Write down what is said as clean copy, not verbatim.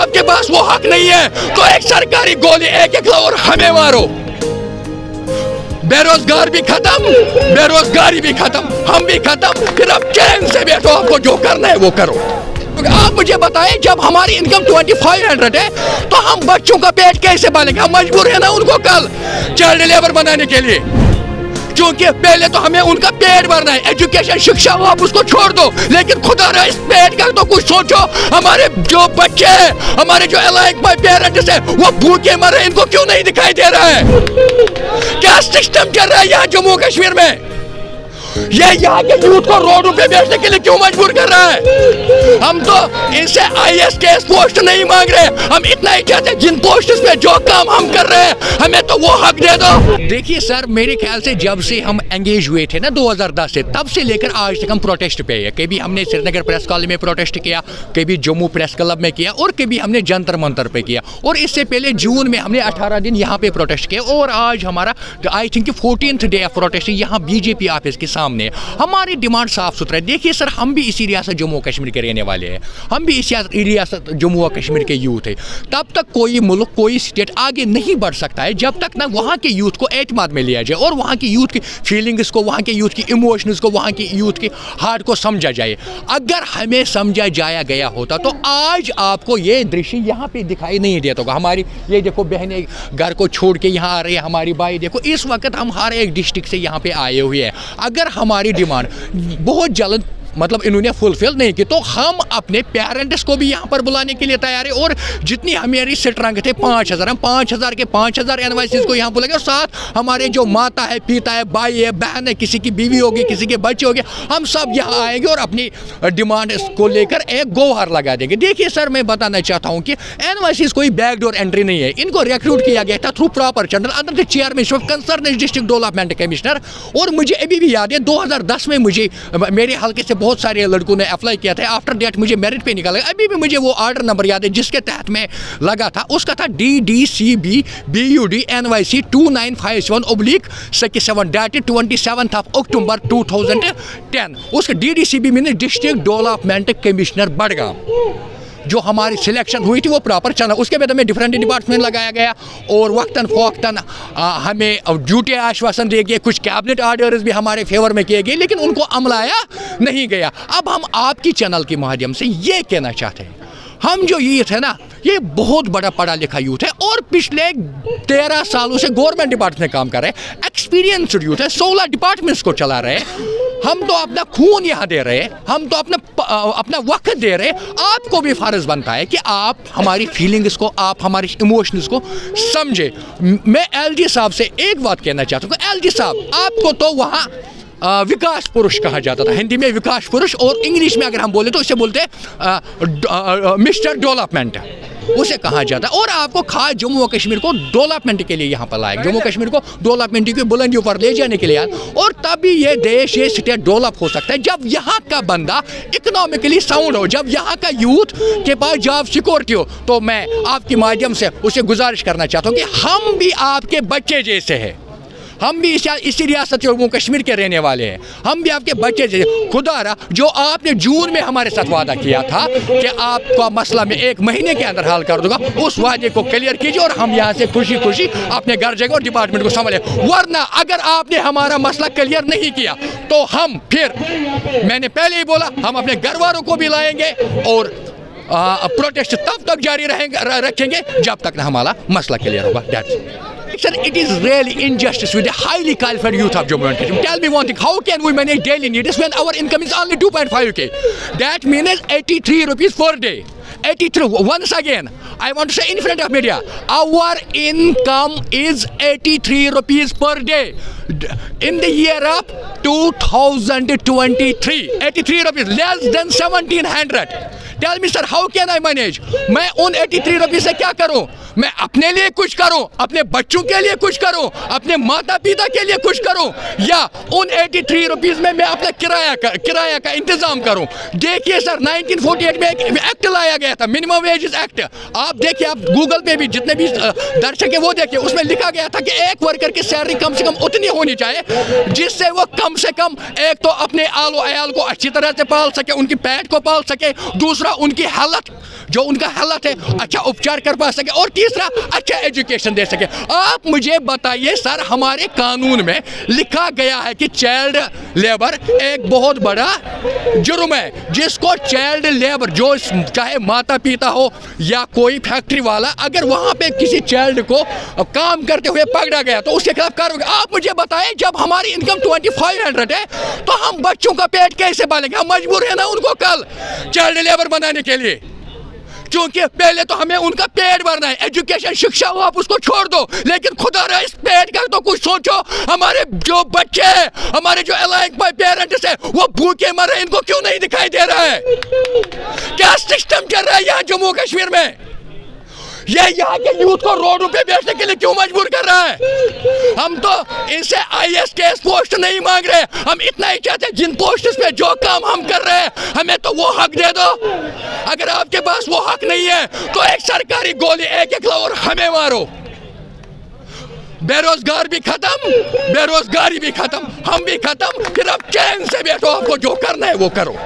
आपके पास वो हक नहीं है तो एक सरकारी गोली एक और हमें मारो। बेरोजगार भी खत्म, बेरोजगारी भी खत्म, हम भी खत्म, फिर अब चैन से बैठो, आपको जो करना है वो करो। आप मुझे बताएं, जब हमारी इनकम 2500 है तो हम बच्चों का पेट कैसे पालेंगे? हम मजबूर है ना उनको कल चाइल्ड लेबर बनाने के लिए, क्योंकि पहले तो हमें उनका पेट भरना है। एजुकेशन, शिक्षा वो आप उसको छोड़ दो, लेकिन खुदा ना इस पेट का तो कुछ सोचो। हमारे जो बच्चे हैं, हमारे जो अलाइक बाय पेरेंट्स है, वो भूखे मर रहे हैं, इनको क्यों नहीं दिखाई दे रहा है? क्या सिस्टम चल रहा है यहाँ जम्मू कश्मीर में? ये यहाँ के यूथ को रोडों पे बैठने के लिए क्यों मजबूर कर रहा है? हम तो इनसे IAS केस पोस्ट नहीं मांग रहे, हम इतना ही चाहते हैं जिन पोस्ट पे जो काम हम कर रहे हैं हमें तो वो हक दे दो। देखिए सर, मेरे ख्याल से जब से हम एंगेज हुए थे ना 2010 से, तब से लेकर आज तक हम प्रोटेस्ट पे है। कभी हमने श्रीनगर प्रेस कॉलोनी में प्रोटेस्ट किया, कभी जम्मू प्रेस क्लब में किया, और कभी हमने जंतर मंतर पे किया, और इससे पहले जून में हमने 18 दिन यहाँ पे प्रोटेस्ट किया, और आज हमारा I think 14th day of protest यहाँ BJP ऑफिस के सामने। हमारी डिमांड साफ सुथरा है। देखिए सर, हम भी इसी रियासत जम्मू कश्मीर के रहने वाले हैं, हम भी इसी रियासत जम्मू कश्मीर के यूथ है। तब तक कोई मुल्क, कोई स्टेट आगे नहीं बढ़ सकता है जब तक ना वहाँ के यूथ को एतमाद में लिया जाए, और वहाँ की यूथ की फीलिंग्स को, वहाँ के यूथ की इमोशंस को, वहाँ की यूथ के हार्ट को समझा जाए। अगर हमें समझा जाया गया होता तो आज आपको ये दृश्य यहाँ पे दिखाई नहीं देता होगा। हमारी ये देखो बहनें घर को छोड़ के यहाँ आ रही है, हमारी भाई देखो, इस वक्त हम हर एक डिस्ट्रिक्ट से यहाँ पे आए हुए हैं। अगर हमारी डिमांड बहुत जल्द मतलब इन्होंने फुलफिल नहीं की तो हम अपने पेरेंट्स को भी यहाँ पर बुलाने के लिए तैयार है, और जितनी हमारी स्ट्रेंथ थे 5000, हम 5000 के 5000 एनवाइसीज को यहाँ बुलाएंगे, और साथ हमारे जो माता है, पिता है, भाई है, बहन है, किसी की बीवी होगी, किसी के बच्चे होंगे, हम सब यहाँ आएंगे और अपनी डिमांड को लेकर एक गोहार लगा देंगे। देखिए सर, मैं बताना चाहता हूँ कि एनवाइसीज कोई बैकडोर एंट्री नहीं है, इनको रिक्रूट किया गया था through proper channel under the chairmanship concern district development commissioner. और मुझे अभी भी याद है 2010 में मुझे मेरे हल्के से बहुत सारे लड़कों ने अप्लाई किया था, आफ्टर डेट मुझे मेरिट पे निकाला। अभी भी मुझे वो ऑर्डर नंबर याद है जिसके तहत मैं लगा था, उसका था DDCB BUD NYC 2957/67 डेटेड 27 अक्टूबर 2010। उसका DDCB mean district development commissioner Budgam. जो हमारी सिलेक्शन हुई थी वो प्रॉपर चला, उसके बाद हमें डिफरेंट डिपार्टमेंट लगाया गया, और वक्तन फ़ौक्तन हमें ड्यूटी आश्वासन दिए गए, कुछ कैबिनेट ऑर्डर्स भी हमारे फेवर में किए गए, लेकिन उनको अमलाया नहीं गया। अब हम आपकी चैनल के माध्यम से ये कहना चाहते हैं, हम जो यूथ है ना, ये बहुत बड़ा पढ़ा लिखा यूथ है, और पिछले 13 सालों से गवर्नमेंट डिपार्टमेंट में काम कर रहे हैं, एक्सपीरियंस्ड यूथ है, 16 डिपार्टमेंट्स को चला रहे हैं। हम तो अपना खून यहाँ दे रहे हैं, हम तो अपना वक्त दे रहे हैं। आपको भी फर्ज बनता है कि आप हमारी फीलिंग्स को, आप हमारी इमोशंस को समझे। मैं LG साहब से एक बात कहना चाहता हूँ, LG साहब, आपको तो वहाँ विकास पुरुष कहा जाता था, हिंदी में विकास पुरुष, और इंग्लिश में अगर हम बोले तो इसे बोलते हैं मिस्टर डेवलपमेंट, उसे कहा जाता है। और आपको खास जम्मू कश्मीर को डेवलपमेंट के लिए यहाँ पर लाया, जम्मू कश्मीर को डेवलपमेंट की बुलंदियों पर ले जाने के लिए, और तभी ये देश, ये स्टेट डेवलप हो सकता है जब यहाँ का बंदा इकोनॉमिकली साउंड हो, जब यहाँ का यूथ के पास जॉब सिक्योरिटी हो। तो मैं आपके माध्यम से उसे गुजारिश करना चाहता हूँ कि हम भी आपके बच्चे जैसे हैं, हम भी इसी रियासत जम्मू कश्मीर के रहने वाले हैं, हम भी आपके बच्चे जैसे। खुदारा, जो आपने जून में हमारे साथ वादा किया था कि आपका मसला मैं 1 महीने के अंदर हल कर दूंगा, उस वादे को क्लियर कीजिए, और हम यहाँ से खुशी खुशी अपने घर जाएंगे और डिपार्टमेंट को संभाले। वरना अगर आपने हमारा मसला क्लियर नहीं किया तो हम फिर, मैंने पहले ही बोला, हम अपने घर वालों को भी लाएंगे, और प्रोटेस्ट तब तक जारी रखेंगे जब तक ना हमारा मसला क्लियर होगा। Sir, it is really injustice with the highly qualified youth of Jammu and Kashmir. Tell me one thing, how can we manage daily needs when our income is only 2.5K? That means 83 rupees per day. 83. Once again, I want to say in front of media, our income is 83 rupees per day. In the year of 2023, 83 rupees, less than 1700. Tell me sir, how can I manage? मैं उन 83 rupees से क्या करूं? मैं अपने लिए कुछ करूं, अपने बच्चों के लिए कुछ करूं, अपने माता पिता के लिए कुछ करूं, या उन 83 रुपीस में मैं अपना किराया का इंतजाम करूं? देखिए सर, 1948 में एक एक्ट लाया गया था, मिनिमम वेजेस एक्ट। आप देखिए, आप गूगल पे भी जितने भी दर्शक है वो देखिए, उसमें लिखा गया था कि एक वर्कर की सैलरी कम से कम उतनी होनी चाहिए जिससे वो कम से कम एक तो अपने आलो अयाल को अच्छी तरह से पाल सके, उनकी पेट को पाल सके, दूसरा दूसरा उनकी हालत, जो उनका हालत है अच्छा उपचार कर पा सके, और तीसरा अच्छा एजुकेशन दे सके। आप मुझे बताइए सर, हमारे कानून में लिखा गया है कि चाइल्ड लेबर एक बहुत बड़ा जुर्म है, जिसको चाइल्ड लेबर, जो चाहे माता पिता हो या कोई फैक्ट्री वाला, अगर वहां पे किसी चाइल्ड को काम करते हुए पकड़ा गया तो उसके खिलाफ कार्रवाई। आप मुझे बताएं, जब हमारी इनकम 2500 है तो हम बच्चों का पेट कैसे पालेंगे? हम मजबूर है ना उनको कल चाइल्ड लेबर बनाने के लिए, क्योंकि पहले तो हमें उनका पेट भरना है। एजुकेशन, शिक्षा हो आप उसको छोड़ दो, लेकिन खुदा रहा इस पेट का तो कुछ सोचो। हमारे जो बच्चे हैं, हमारे जो अलाइक बाय पेरेंट्स है, वो भूखे मर रहे हैं, इनको क्यों नहीं दिखाई दे रहा है? क्या सिस्टम चल रहा है यहाँ जम्मू कश्मीर में? ये यहाँ के यूथ को रोडों पे बेचने के लिए क्यों मजबूर कर रहा है? हम तो इनसे IAS केस पोस्ट नहीं मांग रहे, हम इतना ही चाहते हैं जिन पोस्ट पे जो काम हम कर रहे हैं हमें तो वो हक दे दो। अगर आपके पास वो हक नहीं है तो एक सरकारी गोली एक लाओ और हमें मारो। बेरोजगार भी खत्म, बेरोजगारी भी खत्म, हम भी खत्म, फिर अब चैन से बैठो, आपको जो करना है वो करो।